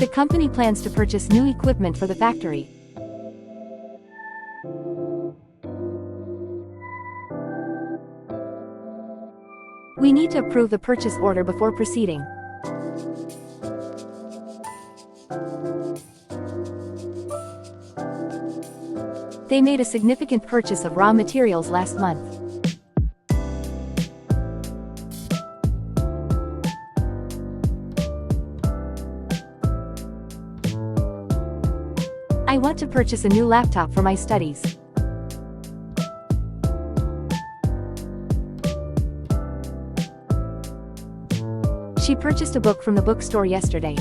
The company plans to purchase new equipment for the factory. We need to approve the purchase order before proceeding. They made a significant purchase of raw materials last month. I want to purchase a new laptop for my studies. She purchased a book from the bookstore yesterday.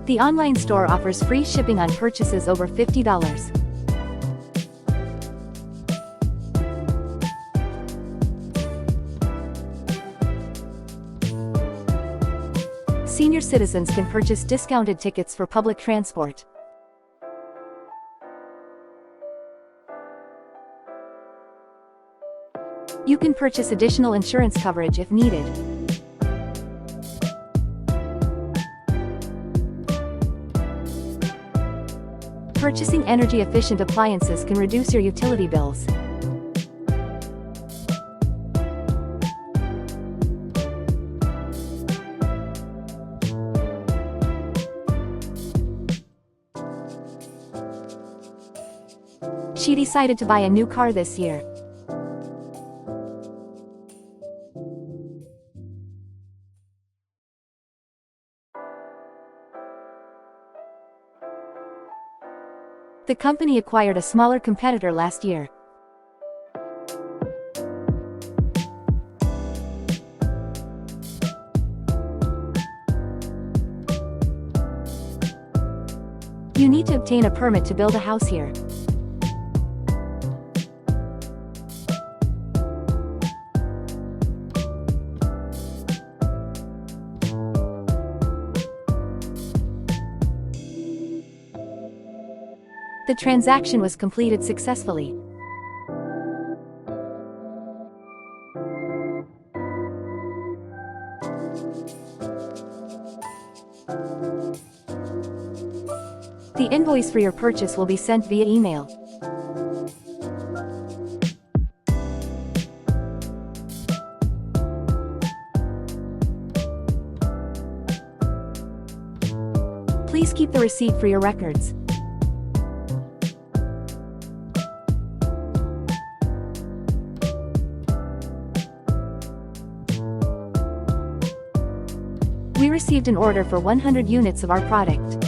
The online store offers free shipping on purchases over $50. Senior citizens can purchase discounted tickets for public transport. You can purchase additional insurance coverage if needed. Purchasing energy-efficient appliances can reduce your utility bills. She decided to buy a new car this year. The company acquired a smaller competitor last year. You need to obtain a permit to build a house here. The transaction was completed successfully. The invoice for your purchase will be sent via email. Please keep the receipt for your records. We received an order for 100 units of our product.